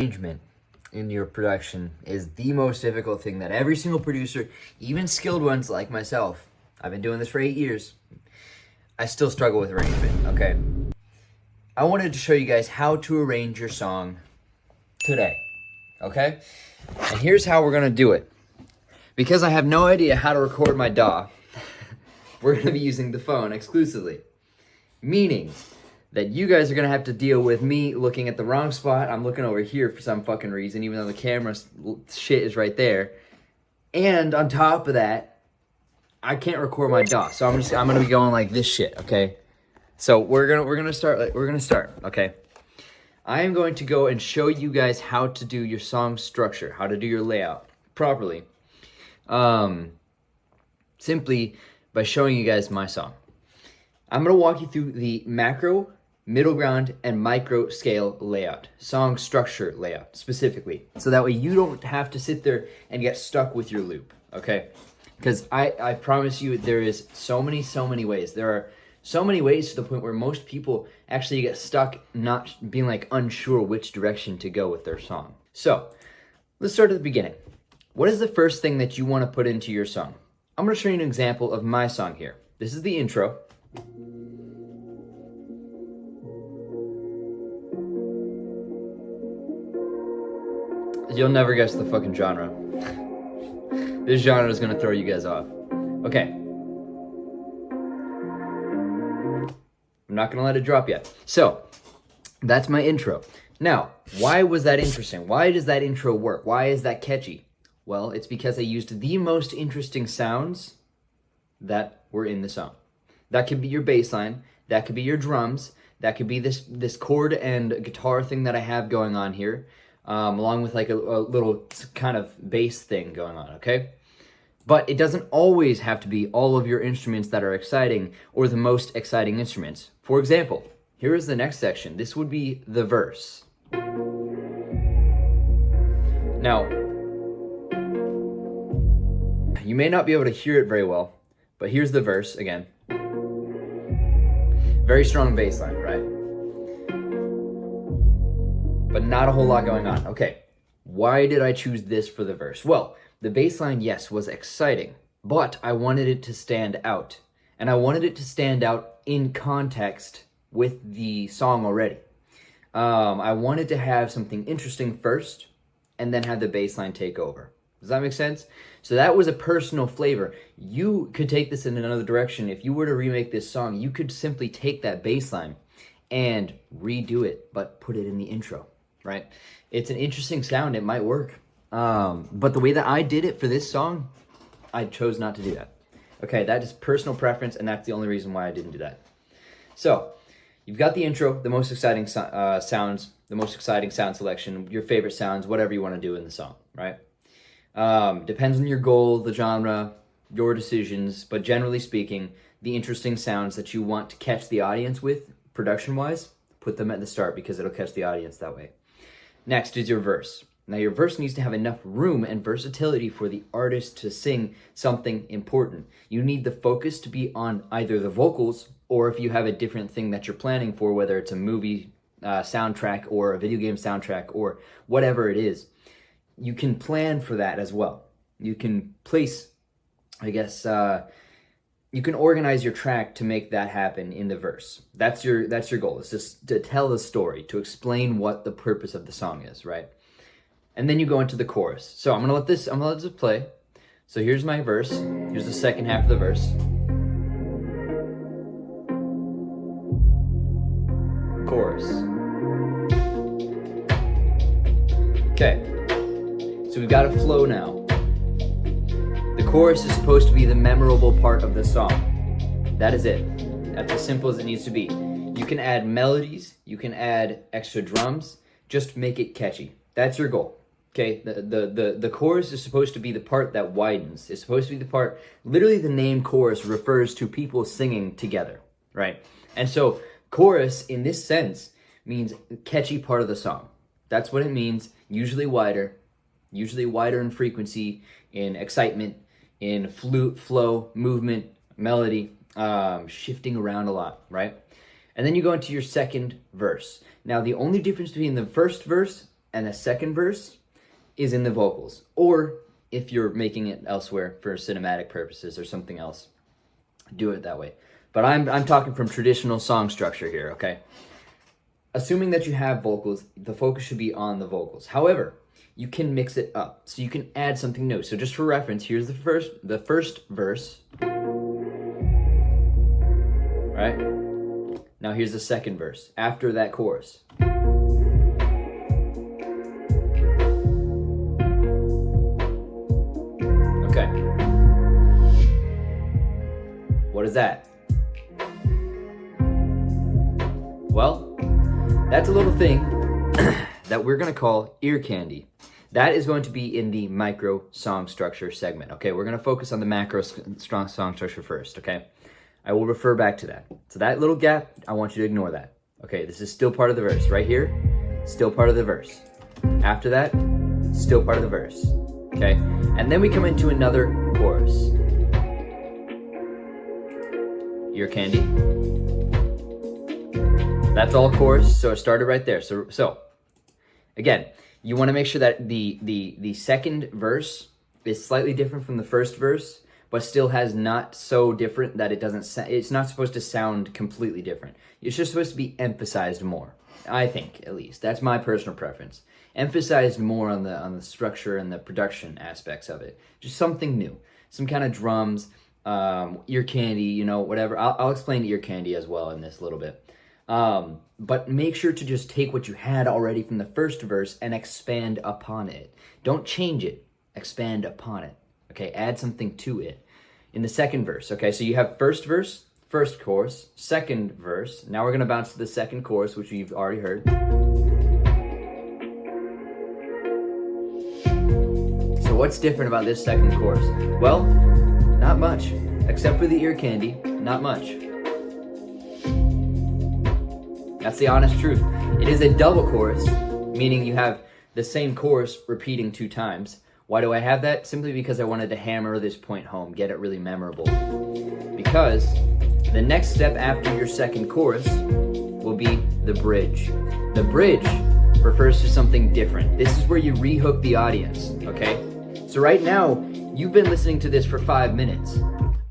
Arrangement in your production is the most difficult thing that every single producer, even skilled ones like myself, I've been doing this for 8 years, I still struggle with arrangement, okay? I wanted to show you guys how to arrange your song today, okay? And here's how we're gonna do it. Because I have no idea how to record my DAW, we're gonna be using the phone exclusively. Meaning that you guys are gonna have to deal with me looking at the wrong spot. I'm looking over here for some fucking reason, even though the camera shit is right there. And on top of that, I can't record my DAW, so I'm gonna be going like this shit, okay? So we're gonna start, okay? I am going to go and show you guys how to do your song structure, how to do your layout properly. Simply by showing you guys my song. I'm gonna walk you through the macro, middle ground, and micro scale layout, song structure layout specifically. So that way you don't have to sit there and get stuck with your loop, okay? Because I promise you there is so many ways. There are so many ways to the point where most people actually get stuck not being like unsure which direction to go with their song. So let's start at the beginning. What is the first thing that you want to put into your song? I'm going to show you an example of my song here. This is the intro. You'll never guess the fucking genre. This genre is going to throw you guys off. Okay. I'm not going to let it drop yet. So, that's my intro. Now, why was that interesting? Why does that intro work? Why is that catchy? Well, it's because I used the most interesting sounds that were in the song. That could be your bass line. That could be your drums. That could be this chord and guitar thing that I have going on here. Along with like a little kind of bass thing going on, okay? But it doesn't always have to be all of your instruments that are exciting or the most exciting instruments. For example, here is the next section. This would be the verse. Now, you may not be able to hear it very well, but here's the verse again. Very strong bass line, right? But not a whole lot going on. Okay, why did I choose this for the verse? Well, the bass line, yes, was exciting, but I wanted it to stand out. And I wanted it to stand out in context with the song already. I wanted to have something interesting first, and then have the bass line take over. Does that make sense? So that was a personal flavor. You could take this in another direction. If you were to remake this song, you could simply take that bass line and redo it, but put it in the intro. Right? It's an interesting sound. It might work. But the way that I did it for this song, I chose not to do that. Okay, that is personal preference, and that's the only reason why I didn't do that. So, you've got the intro, the most exciting sounds, the most exciting sound selection, your favorite sounds, whatever you want to do in the song, right? Depends on your goal, the genre, your decisions, but generally speaking, the interesting sounds that you want to catch the audience with, production-wise, put them at the start because it'll catch the audience that way. Next is your verse. Now your verse needs to have enough room and versatility for the artist to sing something important. You need the focus to be on either the vocals, or if you have a different thing that you're planning for, whether it's a movie soundtrack or a video game soundtrack or whatever it is, you can plan for that as well. You can place, I guess, you can organize your track to make that happen in the verse. That's your goal. It's just to tell the story, to explain what the purpose of the song is, right? And then you go into the chorus. So I'm gonna let this play. So here's my verse. Here's the second half of the verse. Chorus. Okay. So we've got a flow now. The chorus is supposed to be the memorable part of the song. That is it. That's as simple as it needs to be. You can add melodies, you can add extra drums, just make it catchy. That's your goal. Okay? The chorus is supposed to be the part that widens. It's supposed to be the part, literally the name chorus refers to people singing together, right? And so chorus in this sense means catchy part of the song. That's what it means, usually wider in frequency, in excitement, in flow, movement, melody, shifting around a lot, right? And then you go into your second verse. Now, the only difference between the first verse and the second verse is in the vocals. Or if you're making it elsewhere for cinematic purposes or something else, do it that way. But I'm talking from traditional song structure here, okay? Assuming that you have vocals, the focus should be on the vocals. However, you can mix it up, so you can add something new. So just for reference, here's the first verse, right? Now here's the second verse after that chorus. Okay. What is that? Well, that's a little thing that we're going to call ear candy. That is going to be in the micro song structure segment. Okay, we're going to focus on the macro strong song structure first, okay? I will refer back to that. So that little gap, I want you to ignore that. Okay, this is still part of the verse. Right here, still part of the verse. After that, still part of the verse. Okay, and then we come into another chorus. Ear candy. That's all chorus, so it started right there. So again, you want to make sure that the second verse is slightly different from the first verse, but still has not so different that it's not supposed to sound completely different. It's just supposed to be emphasized more. I think, at least. That's my personal preference. Emphasized more on the structure and the production aspects of it. Just something new. Some kind of drums, ear candy, whatever. I'll explain ear candy as well in this little bit. But make sure to just take what you had already from the first verse and expand upon it. Don't change it. Expand upon it. Okay, add something to it. In the second verse, okay, so you have first verse, first chorus, second verse. Now we're going to bounce to the second chorus, which you've already heard. So what's different about this second chorus? Well, not much. Except for the ear candy, not much. That's the honest truth. It is a double chorus, meaning you have the same chorus repeating 2 times. Why do I have that? Simply because I wanted to hammer this point home, get it really memorable. Because the next step after your second chorus will be the bridge. The bridge refers to something different. This is where you rehook the audience, okay? So right now, you've been listening to this for 5 minutes.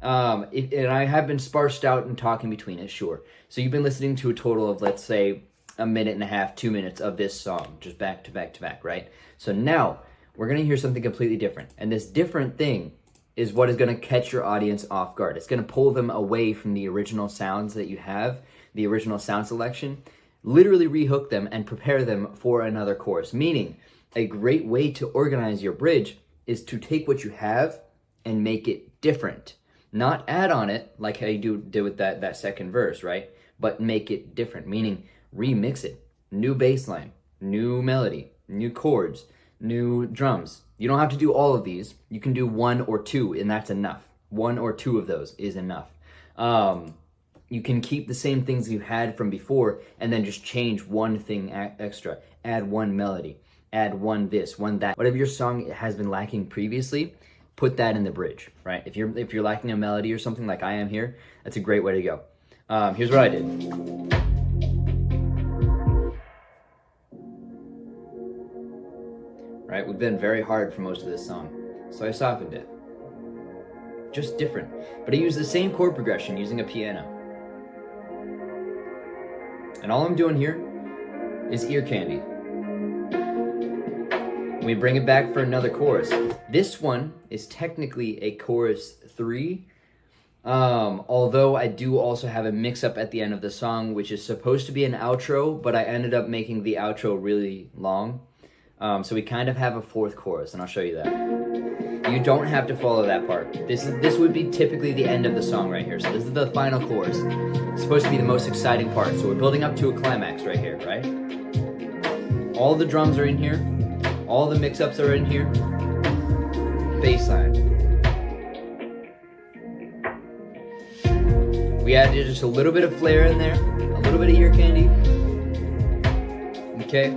And I have been sparsed out and talking between it, sure. So you've been listening to a total of, let's say, 1.5 minutes, 2 minutes of this song, just back to back to back, right? So now, we're going to hear something completely different. And this different thing is what is going to catch your audience off guard. It's going to pull them away from the original sounds that you have, the original sound selection, literally rehook them and prepare them for another chorus. Meaning, a great way to organize your bridge is to take what you have and make it different. Not add on it like how you did with that second verse, right? But make it different, meaning remix it. New bass line, new melody, new chords, new drums. You don't have to do all of these. You can do 1 or 2, and that's enough. 1 or 2 of those is enough. You can keep the same things you had from before and then just change one thing extra. Add 1 melody. Add 1 this, 1 that. Whatever your song has been lacking previously, put that in the bridge, right? If you're lacking a melody or something like I am here, that's a great way to go. Here's what I did. Right, we've been very hard for most of this song, so I softened it. Just different. But I used the same chord progression using a piano. And all I'm doing here is ear candy. We bring it back for another chorus. This one is technically a chorus 3, although I do also have a mix-up at the end of the song, which is supposed to be an outro, but I ended up making the outro really long. So we kind of have a 4th chorus, and I'll show you that. You don't have to follow that part. This would be typically the end of the song right here. So this is the final chorus. It's supposed to be the most exciting part. So we're building up to a climax right here, right? All the drums are in here. All the mix-ups are in here. Bass line. We added just a little bit of flair in there. A little bit of ear candy. Okay?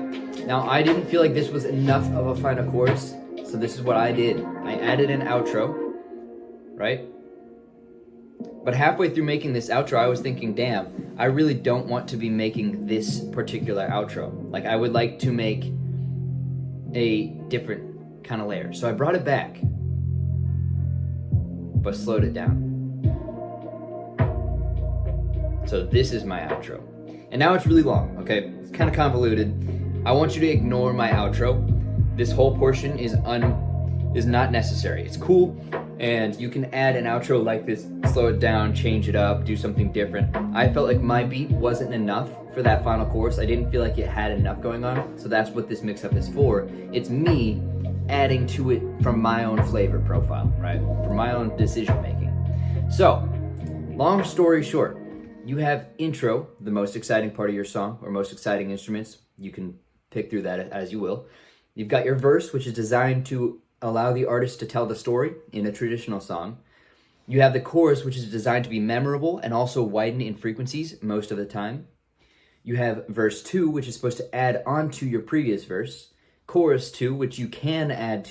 Now, I didn't feel like this was enough of a final chorus, so this is what I did. I added an outro, right? But halfway through making this outro, I was thinking, damn, I really don't want to be making this particular outro. Like, I would like to make a different kind of layer. So I brought it back, but slowed it down. So this is my outro. And now it's really long, okay? It's kind of convoluted. I want you to ignore my outro. This whole portion is not necessary. It's cool, and you can add an outro like this, slow it down, change it up, do something different. I felt like my beat wasn't enough for that final chorus. I didn't feel like it had enough going on, so that's what this mix-up is for. It's me adding to it from my own flavor profile, right? From my own decision-making. So, long story short, you have intro, the most exciting part of your song, or most exciting instruments. You can pick through that as you will. You've got your verse, which is designed to allow the artist to tell the story in a traditional song. You have the chorus, which is designed to be memorable and also widen in frequencies most of the time. You have verse 2, which is supposed to add on to your previous verse. Chorus 2, which you can add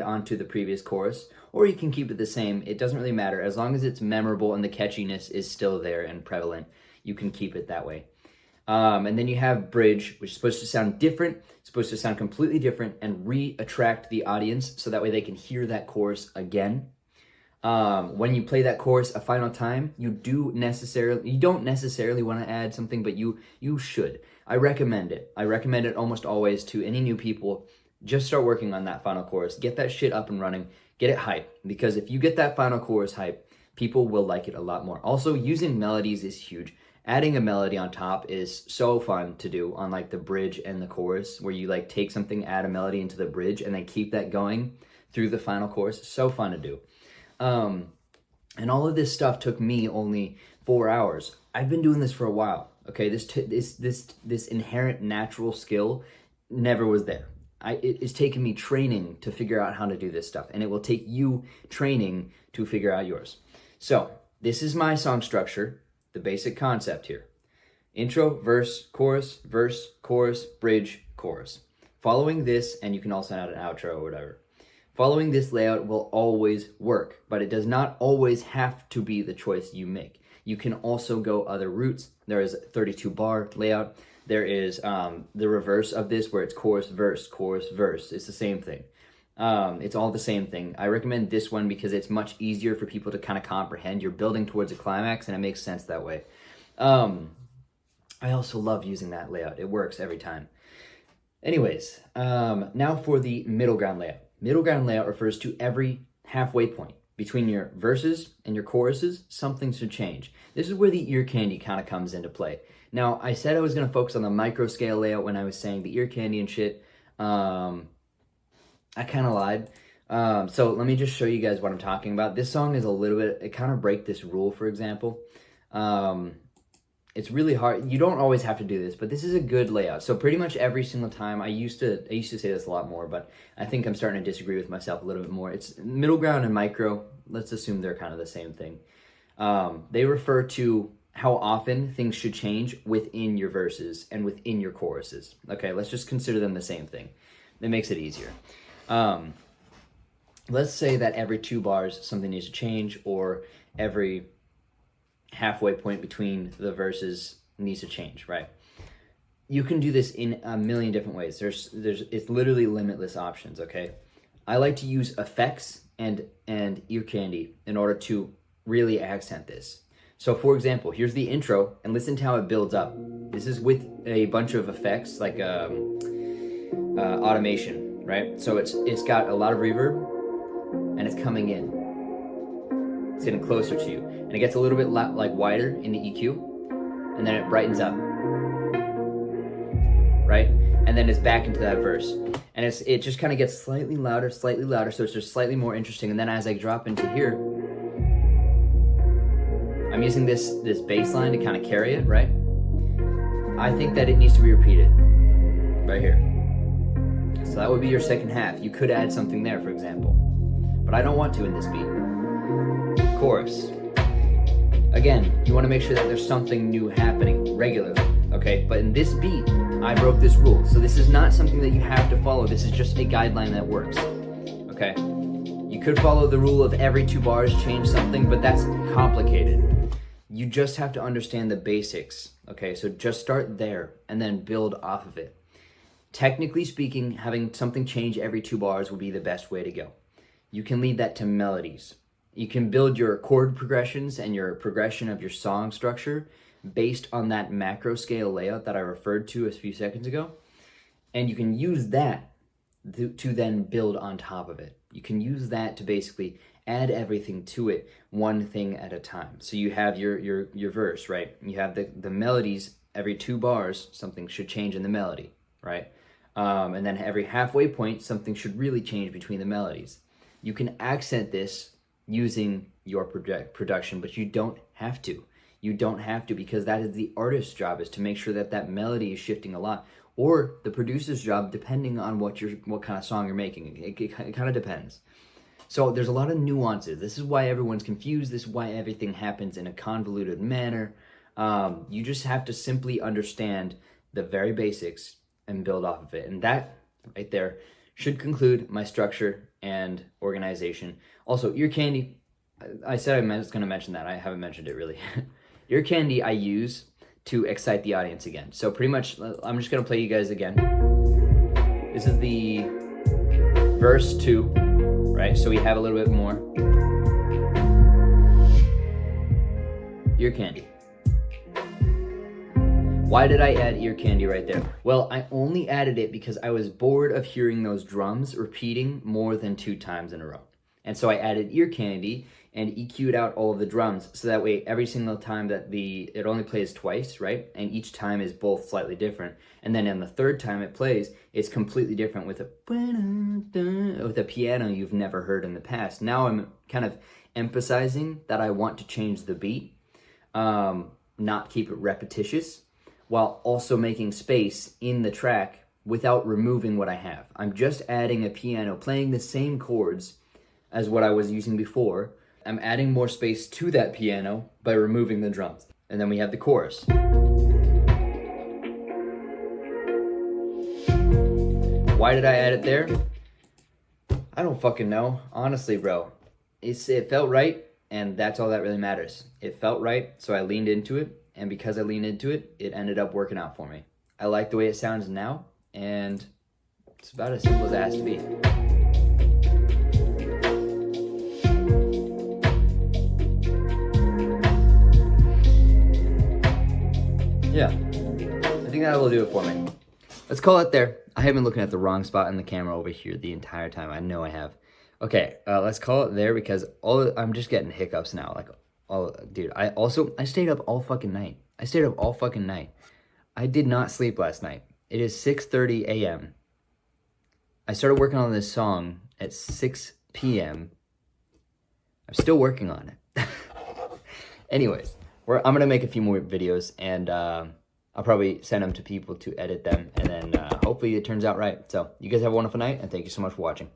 on to the previous chorus, or you can keep it the same. It doesn't really matter. As long as it's memorable and the catchiness is still there and prevalent, you can keep it that way. And then you have bridge, which is supposed to sound different. It's supposed to sound completely different and attract the audience so that way they can hear that chorus again. When you play that chorus a final time, you don't necessarily want to add something, but you should. I recommend it. I recommend it almost always to any new people. Just start working on that final chorus. Get that shit up and running. Get it hype, because if you get that final chorus hype, people will like it a lot more. Also, using melodies is huge. Adding a melody on top is so fun to do on like the bridge and the chorus, where you like take something, add a melody into the bridge, and then keep that going through the final chorus. So fun to do. And all of this stuff took me only 4 hours. I've been doing this for a while. Okay, this inherent natural skill never was there. It's taken me training to figure out how to do this stuff, and it will take you training to figure out yours. So this is my song structure, the basic concept here. Intro, verse, chorus, bridge, chorus. Following this, and you can also add an outro or whatever. Following this layout will always work, but it does not always have to be the choice you make. You can also go other routes. There is a 32 bar layout. There is the reverse of this, where it's chorus, verse. It's the same thing. It's all the same thing. I recommend this one because it's much easier for people to kind of comprehend. You're building towards a climax, and it makes sense that way. I also love using that layout. It works every time. Anyways, now for the middle ground layout. Middle ground layout refers to every halfway point. Between your verses and your choruses, something should change. This is where the ear candy kind of comes into play. Now, I said I was going to focus on the micro scale layout when I was saying the ear candy and shit. I kind of lied. So let me just show you guys what I'm talking about. This song is a little bit, it kind of break this rule, for example. It's really hard. You don't always have to do this, but this is a good layout. So pretty much every single time, I used to say this a lot more, but I think I'm starting to disagree with myself a little bit more. It's middle ground and micro. Let's assume they're kind of the same thing. They refer to how often things should change within your verses and within your choruses. Okay, let's just consider them the same thing. It makes it easier. Let's say that every 2 bars something needs to change, or every halfway point between the verses needs to change, right? You can do this in a million different ways. It's literally limitless options, okay? I like to use effects and ear candy in order to really accent this. So for example, here's the intro, and listen to how it builds up. This is with a bunch of effects like automation, right? So it's got a lot of reverb, and it's coming in. It's getting closer to you, and it gets a little bit like wider in the EQ, and then it brightens up, right? And then it's back into that verse, and it just kind of gets slightly louder, so it's just slightly more interesting. And then as I drop into here, I'm using this bass line to kind of carry it, right? I think that it needs to be repeated right here. So that would be your second half. You could add something there, for example, but I don't want to in this beat. Chorus. Again, you want to make sure that there's something new happening regularly, okay? But in this beat, I broke this rule. So this is not something that you have to follow. This is just a guideline that works, okay? You could follow the rule of every 2 bars change something, but that's complicated. You just have to understand the basics, okay? So just start there and then build off of it. Technically speaking, having something change every 2 bars would be the best way to go. You can lead that to melodies. You can build your chord progressions and your progression of your song structure based on that macro scale layout that I referred to a few seconds ago. And you can use that to then build on top of it. You can use that to basically add everything to it, one thing at a time. So you have your verse, right? You have the melodies. Every 2 bars, something should change in the melody, right? And then every halfway point, something should really change between the melodies. You can accent this using your production, but you don't have to. You don't have to, because that is the artist's job, is to make sure that that melody is shifting a lot, or the producer's job, depending on what kind of song you're making. It kind of depends. So there's a lot of nuances. This is why everyone's confused. This is why everything happens in a convoluted manner. You just have to simply understand the very basics and build off of it. And that right there should conclude my structure and organization. Also, ear candy. I said I was going to mention that. I haven't mentioned it really. Ear candy I use to excite the audience again. So pretty much, I'm just going to play you guys again. This is the verse 2, right? So we have a little bit more. Ear candy. Why did I add ear candy right there? Well, I only added it because I was bored of hearing those drums repeating more than 2 times in a row. And so I added ear candy and EQ'd out all of the drums, so that way every single time that it only plays twice, right? And each time is both slightly different. And then on the 3rd time it plays, it's completely different with a piano you've never heard in the past. Now I'm kind of emphasizing that I want to change the beat, not keep it repetitious, while also making space in the track without removing what I have. I'm just adding a piano, playing the same chords as what I was using before. I'm adding more space to that piano by removing the drums. And then we have the chorus. Why did I add it there? I don't fucking know. Honestly, bro. It felt right, and that's all that really matters. It felt right, so I leaned into it. And because I leaned into it, it ended up working out for me. I like the way it sounds now, and it's about as simple as it has to be. Yeah, I think that will do it for me. Let's call it there. I have been looking at the wrong spot in the camera over here the entire time. I know I have. Okay, let's call it there, because I'm just getting hiccups now. Dude, I stayed up all fucking night. I did not sleep last night. It is 6:30 a.m. I started working on this song at 6 p.m. I'm still working on it. Anyways, I'm going to make a few more videos, and I'll probably send them to people to edit them, and then hopefully it turns out right. So you guys have a wonderful night, and thank you so much for watching.